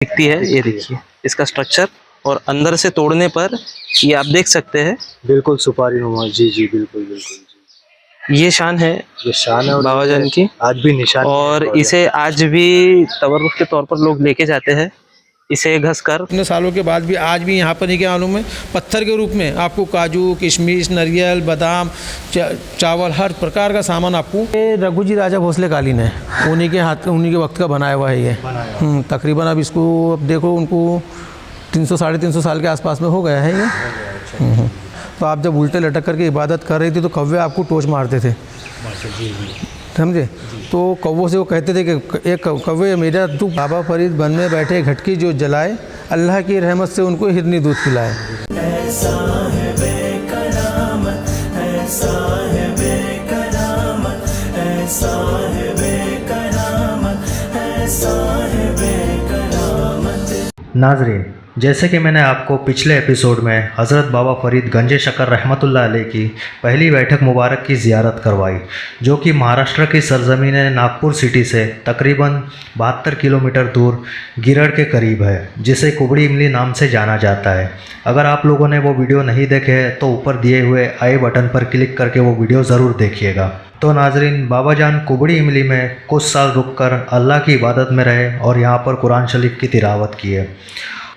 दिखती है। ये देखिए इसका स्ट्रक्चर, और अंदर से तोड़ने पर ये आप देख सकते हैं बिल्कुल सुपारी नुमा। जी जी बिल्कुल बिल्कुल जी। ये शान है, ये शान है बाबा जान की। आज भी निशान है और बाबा जान। इसे आज भी तबरुक के तौर पर लोग लेके जाते हैं, इसे घस कर। इतने सालों के बाद भी आज भी यहाँ पर नहीं, क्या मालूम है, पत्थर के रूप में आपको काजू, किशमिश, नारियल, बादाम, चावल, हर प्रकार का सामान आपको। ये रघु जी राजा भोसले कालीन है, उन्हीं के हाथ, उन्हीं के वक्त का बनाया हुआ है ये। तकरीबन अब इसको, अब देखो, उनको 300 साढ़े 300 साल के आसपास में हो गया है ये। तो आप जब उल्टे लटक करके इबादत कर रही थी तो कौवे आपको टोच मारते थे, समझे। तो कौवों से वो कहते थे कि एक कौवे मेरा तू बाबा फरीद बन में बैठे घटकी जो जलाए, अल्लाह की रहमत से उनको हिरनी दूध पिलाए। ऐसा है बेकरामत, ऐसा है बेकरामत, ऐसा है बेकरामत, ऐसा है बेकरामत। नाजरीन, जैसे कि मैंने आपको पिछले एपिसोड में हज़रत बाबा फरीद गंज शकर रहमतुल्लाह अलैह की पहली बैठक मुबारक की ज़ियारत करवाई, जो कि महाराष्ट्र की सरज़मीन नागपुर सिटी से तकरीबन 72 किलोमीटर दूर गिरड़ के करीब है, जिसे कुबड़ी इमली नाम से जाना जाता है। अगर आप लोगों ने वो वीडियो नहीं देखे हैं तो ऊपर दिए हुए आई बटन पर क्लिक करके वो वीडियो ज़रूर देखिएगा। तो नाजरीन, बाबा जान कुबड़ी इमली में कुछ साल रुककर अल्लाह की इबादत में रहे और यहाँ पर कुरान शरीफ की तिलावत किए,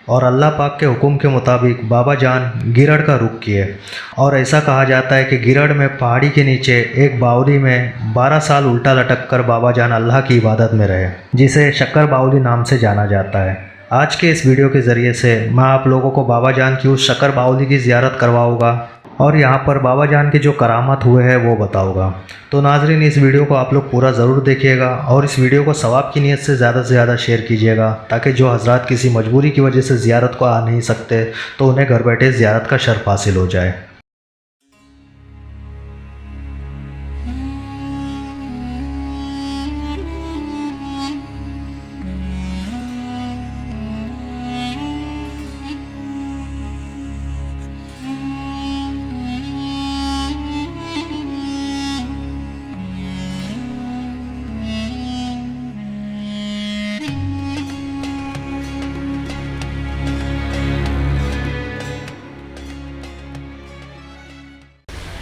और अल्लाह पाक के हुक्म के मुताबिक बाबा जान गिरड़ का रुख किए। और ऐसा कहा जाता है कि गिरड़ में पहाड़ी के नीचे एक बावली में 12 साल उल्टा लटक कर बाबा जान अल्लाह की इबादत में रहे, जिसे शक्कर बावली नाम से जाना जाता है। आज के इस वीडियो के ज़रिए से मैं आप लोगों को बाबा जान की उस शक्कर बावली की ज़ियारत करवाऊँगा और यहाँ पर बाबा जान के जो करामात हुए हैं वो बताऊँगा। तो नाजरीन, इस वीडियो को आप लोग पूरा ज़रूर देखिएगा और इस वीडियो को सवाब की नीयत से ज़्यादा शेयर कीजिएगा, ताकि जो हजरात किसी मजबूरी की वजह से ज़ियारत को आ नहीं सकते तो उन्हें घर बैठे ज़ियारत का शर्फ हासिल हो जाए।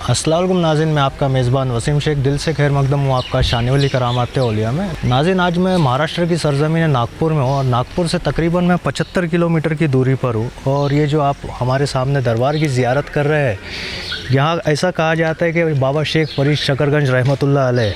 अस्सलाम वालेकुम नाज़रीन, मैं आपका मेज़बान वसीम शेख दिल से खैर मकदम हूँ आपका शानिवली करामात औलिया में। नाज़रीन, आज मैं महाराष्ट्र की सरज़मीन नागपुर में हूँ और नागपुर से तकरीबन मैं 75 किलोमीटर की दूरी पर हूँ। और ये जो आप हमारे सामने दरबार की ज़ियारत कर रहे हैं, यहाँ ऐसा कहा जाता है कि बाबा शेख फरीद शकरगंज रहमतुल्लाह अलैह,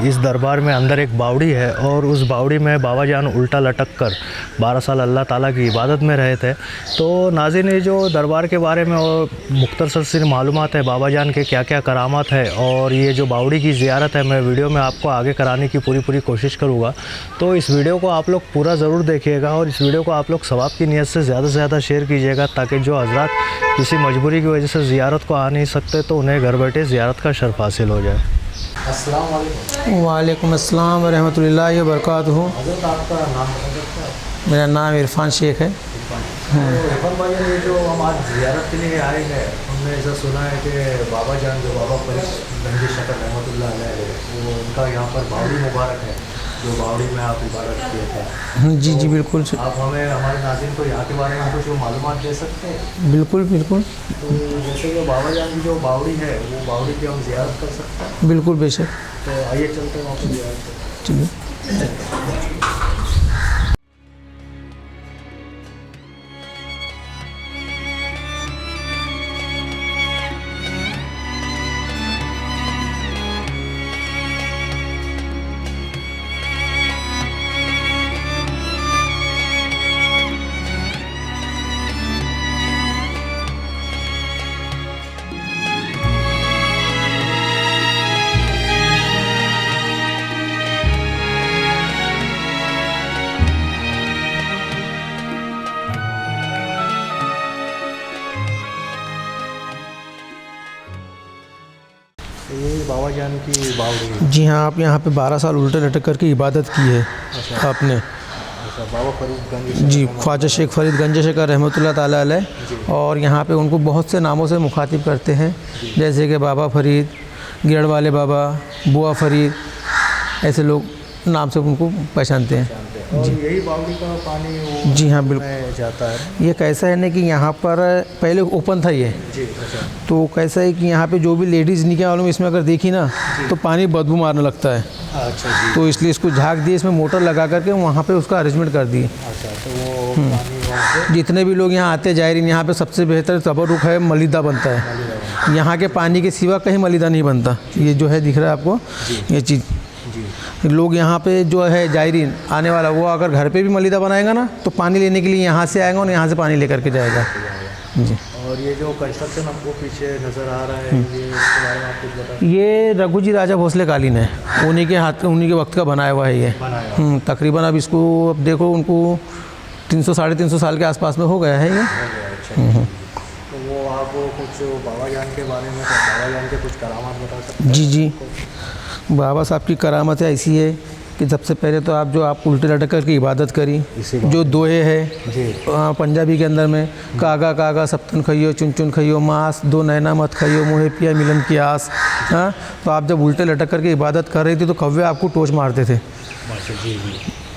इस दरबार में अंदर एक बावड़ी है और उस बावड़ी में बाबा जान उल्टा लटक कर 12 साल अल्लाह ताला की इबादत में रहे थे। तो नाज़रीन, ये जो दरबार के बारे में और मुख्तसर सी मालूमात है बाबा जान के क्या क्या करामात है, और ये जो बावड़ी की ज़ियारत है मैं वीडियो में आपको आगे कराने की पूरी कोशिश करूँगा। तो इस वीडियो को आप लोग पूरा ज़रूर देखिएगा और इस वीडियो को आप लोग सवाब की नीयत से ज़्यादा शेयर कीजिएगा, ताकि जो हजरात किसी मजबूरी की वजह से ज़ियारत को आ नहीं सकते तो उन्हें घर बैठे ज़ियारत का शर्फ हासिल हो जाए। अस्सलाम वालेकुम। वालेकुम अस्सलाम व रहमतुल्लाहि व बरकातुहू। हज़रत, आपका नाम बता सकते हैं? मेरा नाम इरफान शेख है। इरफान भाई, ये जो हम आज ज़ियारत के लिए आए हैं, हमने ऐसा सुना है कि बाबा जान जो बाबा फरीद गंज शकर रहमतुल्लाह अलैह है, वो उनका यहाँ पर बावड़ी मुबारक है, जो बावड़ी में आप इबादत किए थे। जी जी बिल्कुल, आप हमें, हमारे नाज़रीन को यहाँ के बारे में कुछ मालूमात दे सकते हैं? बिल्कुल बिल्कुल तो जैसे कि बाबा जान की जो बावड़ी है, वो बावड़ी की हम ज़ियारत कर सकते हैं? बिल्कुल बेशक। तो आइए चलते हैं वहाँ पर ज़ियारत करते चलिए। हैं। ये बाबा जान की बावड़ी है। जी हाँ, आप यहाँ पे 12 साल उल्टे लटक करके इबादत की है आपने। अच्छा, बाबा फरीद गंज जी, ख्वाजा शेख फरीद गंज शकर रहमतुल्लाह ताला अलैह। और यहाँ पे उनको बहुत से नामों से मुखातिब करते हैं, जैसे कि बाबा फरीद, गिरड़ वाले बाबा, बुआ फरीद, ऐसे लोग नाम से उनको पहचानते हैं। और यही बावड़ी का पानी वो जी हाँ, बिल्कुल में जाता है। ये कैसा है ना कि यहाँ पर पहले ओपन था ये, जी अच्छा। तो कैसा है कि यहाँ पे जो भी लेडीज़ निकल वालों में इसमें अगर देखी ना तो पानी बदबू मारने लगता है, अच्छा जी। तो इसलिए इसको झाँक दिए, इसमें मोटर लगा करके वहाँ पे उसका अरेंजमेंट कर दिए। अच्छा, तो वो पानी वहाँ से जितने भी लोग यहाँ आते जायरीन, यहाँ पे सबसे बेहतर तबरुक है, मलिदा बनता है। यहाँ के पानी के सिवा कहीं मलिदा नहीं बनता। ये जो है दिख रहा है आपको, ये चीज़ लोग यहाँ पे जो है जायरीन आने वाला, वो अगर घर पे भी मलिदा बनाएगा ना तो पानी लेने के लिए यहाँ से आएगा और यहाँ से पानी लेकर के जाएगा जी। और ये जो कंस्ट्रक्शन हमको पीछे नज़र आ रहा है, ये इसके बारे में आप कुछ बताएं। ये रघु जी राजा भोसले कालीन है, उन्हीं के हाथ, उन्हीं के वक्त का बनाया हुआ है ये। तकरीबन अब इसको अब देखो उनको 300 साढ़े 300 साल के आसपास में हो गया है ये। तो वो आप वो कुछ बाबा जान के बारे में, बाबा जान के कुछ करामात बता सकते हैं? जी जी, बाबा साहब की करामत ऐसी है कि सबसे पहले तो आप उल्टे लटक कर के इबादत करी, जो दोहे है पंजाबी के अंदर में, कागा कागा सप्तन खइयो चुन चुन खइयो मांस, दो नैना मत खइयो मोहे पिया मिलन की आस। हाँ, तो आप जब उल्टे लटक कर के इबादत कर रही थी तो कौवे आपको टोच मारते थे,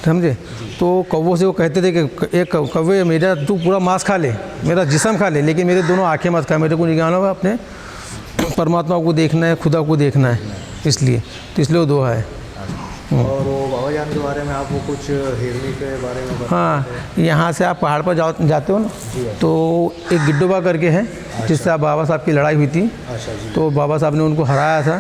समझे? तो कौवों से वो कहते थे कि एक कौवे मेरा तू पूरा मांस खा ले, मेरा जिस्म खा ले, लेकिन मेरे दोनों आँखें मत खा, मेरे को निकालो, अपने परमात्मा को देखना है, खुदा को देखना है, इसलिए वो दोहा है। और वो बाबा जान के बारे में आप वो कुछ हिरनी के बारे में बताएं? हाँ, यहाँ से आप पहाड़ पर जाते हो ना, तो एक गिड्डोबा करके है, जिससे आप बाबा साहब की लड़ाई हुई थी। अच्छा जी। तो बाबा साहब ने उनको हराया था,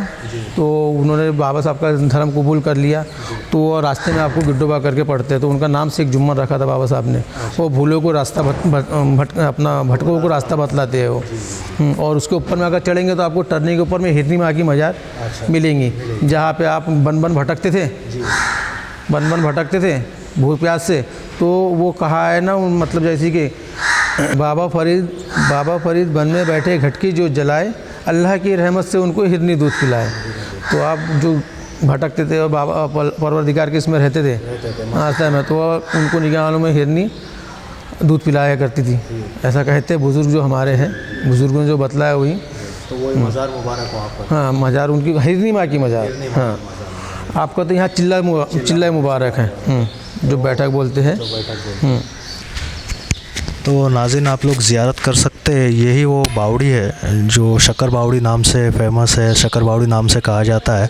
तो उन्होंने बाबा साहब का धर्म कबूल कर लिया, तो वो रास्ते में आपको गिड्डोबा करके पढ़ते हैं, तो उनका नाम से एक जुम्मन रखा था बाबा साहब ने। वो भूलों को रास्ता भटकों को रास्ता बतलाते हैं वो। और उसके ऊपर में अगर चढ़ेंगे तो आपको टर्निंग के ऊपर में हिरनी माँ की मजार मिलेंगी, जहाँ पे आप बन भटकते थे भूख प्यास से। तो वो कहा है ना, मतलब जैसे कि बाबा फरीद बन में बैठे घटकी जो जलाए, अल्लाह की रहमत से उनको हिरनी दूध पिलाए। तो आप जो भटकते थे और बाबा परवरदिगार के इसमें रहते थे आस्था में, तो उनको निगाहों में हिरनी दूध पिलाया करती थी, ऐसा कहते हैं बुज़ुर्ग जो हमारे हैं, बुज़ुर्गों ने जो बतलाया वही। तो वही मज़ार मुबारक हो आपका? हाँ, मज़ार उनकी हिरनी माँ की मज़ार। हाँ, आपका तो यहाँ चिल्ला मुबारक है, जो बैठक बोलते हैं। तो नाज़रीन, आप लोग ज़ियारत कर सकते हैं। यही वो बावड़ी है जो शक्कर बावड़ी नाम से फेमस है, शक्कर बावड़ी नाम से कहा जाता है।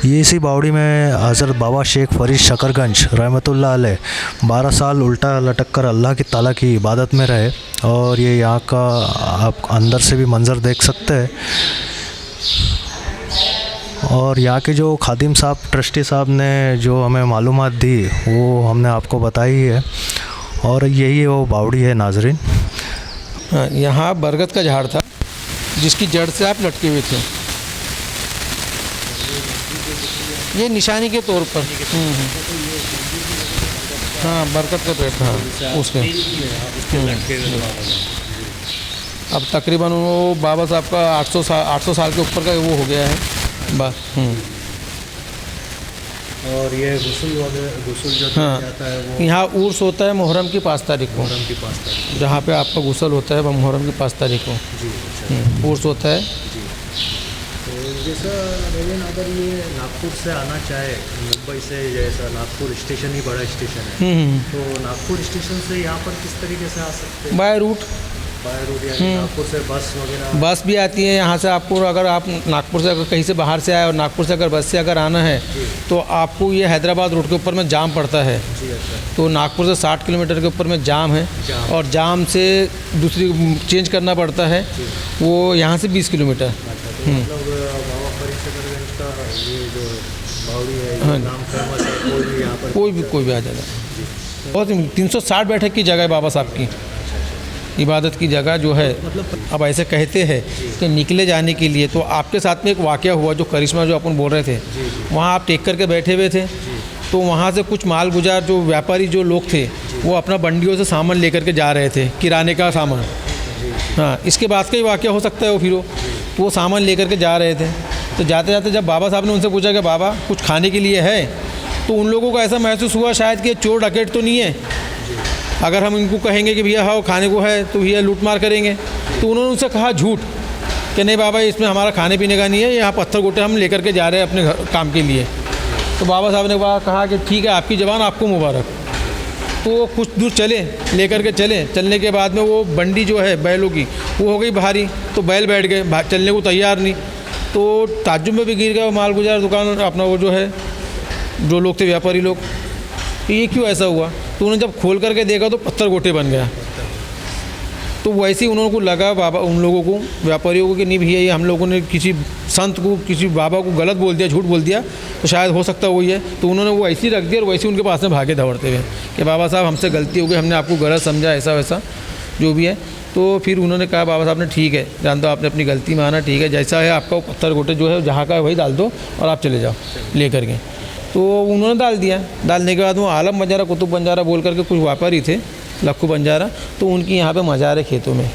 ये इसी बावड़ी में हज़रत बाबा शेख फरीद शकरगंज रहमतुल्लाह अलैह 12 साल उल्टा लटक कर अल्लाह की ताला की इबादत में रहे। और ये यहाँ का आप अंदर से भी मंज़र देख सकते हैं। और यहाँ के जो खादिम साहब, ट्रस्टी साहब ने जो हमें मालूमात दी वो हमने आपको बताई है। और यही वो बावड़ी है नाजरीन। यहाँ बरगद का झाड़ था जिसकी जड़ से आप लटके हुए थे, ये निशानी के तौर पर। हाँ, बरगद का पेड़ था उसके। अब तकरीबन वो बाबा साहब का 800 साल के ऊपर का वो हो गया है बस। और ये गुस्ल जो हाँ, जाता है वो यहाँ उर्स होता है मुहर्रम की 5 तारीख को, मुहर्रम की 5 तारीख। जहाँ पे आपका गुस्ल होता है वो मुहर्रम की 5 तारीख को जी अच्छा। उर्स होता है। जी, तो जैसा लेकिन अगर ये नागपुर से आना चाहे, मुंबई से, जैसा नागपुर स्टेशन ही बड़ा स्टेशन है, तो नागपुर स्टेशन से यहाँ पर किस तरीके से आ सकते हैं? बाय रूट नागपुर से बस वगैरह? बस भी आती है यहाँ से आपको। अगर आप नागपुर से अगर कहीं से बाहर से आए और नागपुर से अगर बस से अगर आना है तो आपको ये हैदराबाद रोड के ऊपर में जाम पड़ता है। जी अच्छा। तो नागपुर से 60 किलोमीटर के ऊपर में जाम है, और जाम से दूसरी चेंज करना पड़ता है, वो यहाँ से 20 किलोमीटर। तो मतलब बाबा फरीद शकरगंज का ये जो बावड़ी है, ये नाम फेमस है, कोई भी यहाँ पर कोई भी आ जाएगा। बहुत 360 बैठक की जगह है बाबा साहब की, इबादत की जगह जो है। अब ऐसे कहते हैं कि निकले जाने के लिए, तो आपके साथ में एक वाक़या हुआ जो करिश्मा जो अपन बोल रहे थे, वहाँ आप टेक करके बैठे हुए थे, तो वहाँ से कुछ माल गुजार जो व्यापारी जो लोग थे वो अपना बंडियों से सामान लेकर के जा रहे थे, किराने का सामान। हाँ, इसके बाद का ही वाक़या हो सकता है वो। फिर तो वो सामान लेकर के जा रहे थे, तो जाते जाते जब बाबा साहब ने उनसे पूछा कि बाबा कुछ खाने के लिए है, तो उन लोगों को ऐसा महसूस हुआ शायद कि चोर डकैत तो नहीं है, अगर हम इनको कहेंगे कि भैया हाँ खाने को है तो भैया लूट मार करेंगे। तो उन्होंने उनसे कहा झूठ कि नहीं बाबा, इसमें हमारा खाने पीने का नहीं है, यहाँ पत्थर गोटे हम लेकर के जा रहे हैं अपने काम के लिए। तो बाबा साहब ने कहा कि ठीक है, आपकी ज़बान आपको मुबारक। तो वो कुछ दूर चले, लेकर के चलने के बाद में वो बंडी जो है बैलों की वो हो गई भारी, तो बैल बैठ गए, चलने को तैयार नहीं। तो ताज्जुब में भी गिर गया माल गुजार दुकान अपना, वो जो है जो लोग थे व्यापारी लोग, ये क्यों ऐसा हुआ। तो उन्होंने जब खोल करके देखा तो पत्थर गोटे बन गया। तो वैसे ही उन्होंने को लगा बाबा, उन लोगों को व्यापारियों को, कि नहीं भैया ये हम लोगों ने किसी संत को, किसी बाबा को गलत बोल दिया, झूठ बोल दिया, तो शायद हो सकता वही है। तो उन्होंने वो ऐसे ही रख दिया और वैसे ही उनके पास में भागे दौड़ते हुए कि बाबा साहब हमसे गलती हो गई, हमने आपको गलत समझा, ऐसा वैसा जो भी है। तो फिर उन्होंने कहा बाबा साहब ने ठीक है, जानता हूँ आपने अपनी गलती माना, ठीक है, जैसा है आपका वो पत्थर गोटे जो है जहाँ का है वही डाल दो और आप चले जाओ ले करके। तो उन्होंने डाल दिया। डालने के बाद वो आलम बंजारा, कुतुब बंजारा बोल करके कुछ व्यापारी थे, लक्खू बंजारा, तो उनकी यहाँ पे मज़ार है खेतों में,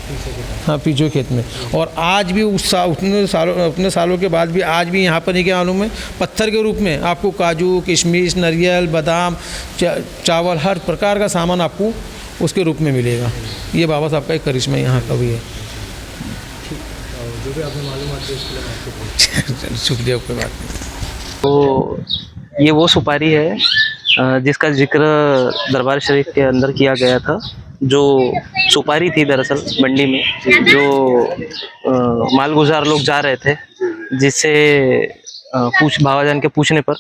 हाँ पीछे खेत में। और आज भी उतने सालों के बाद भी आज भी यहाँ पर नहीं क्या मालूम है, पत्थर के रूप में आपको काजू, किशमिश, नारियल, बादाम, चावल, हर प्रकार का सामान आपको उसके रूप में मिलेगा। ये बाबा साहब का एक करिश्मा यहाँ का भी है। जो भी आपने मालूमात दी उसके लिए आपको शुक्रिया, कोई बात नहीं। तो ये वो सुपारी है जिसका जिक्र दरबार शरीफ के अंदर किया गया था। जो सुपारी थी दरअसल मंडी में, जो मालगुजार लोग जा रहे थे, जिससे बाबा जान के पूछने पर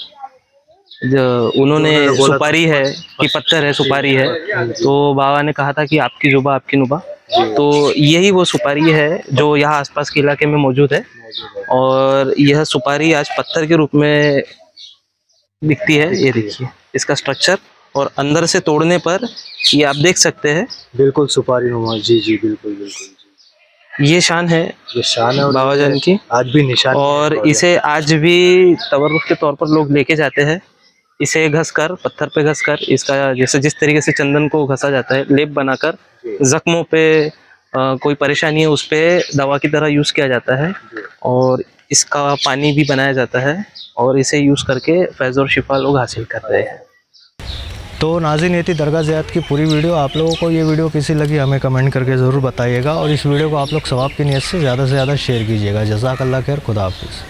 उन्होंने सुपारी है कि पत्थर है, सुपारी है, तो बाबा ने कहा था कि आपकी जुबा आपकी नुबा। तो यही वो सुपारी है जो यहाँ आसपास के इलाके में मौजूद है। और यह सुपारी आज पत्थर के रूप में दिखती है। ये देखिए इसका स्ट्रक्चर, और अंदर से तोड़ने पर ये आप देख सकते हैं, बिल्कुल सुपारी नुमा। जी जी बिल्कुल बिल्कुल जी। ये शान है, ये शान है बाबा जान की, आज भी निशान। और इसे आज भी तबरुक के तौर पर लोग लेके जाते हैं। इसे घसकर, पत्थर पे घसकर, इसका जैसे जिस तरीके से चंदन को घसा जाता है, लेप बनाकर जख्मों पे कोई परेशानी है उस पे दवा की तरह यूज़ किया जाता है। और इसका पानी भी बनाया जाता है और इसे यूज़ करके फैज़ और शिफा लोग हासिल कर रहे हैं। तो नाज़रीन, ये थी दरगाह ज़ियारत की पूरी वीडियो। आप लोगों को ये वीडियो कैसी लगी हमें कमेंट करके ज़रूर बताइएगा, और इस वीडियो को आप लोग सवाब की नीयत से ज़्यादा शेयर कीजिएगा। जज़ाकल्लाह खैर, खुदा हाफिज़।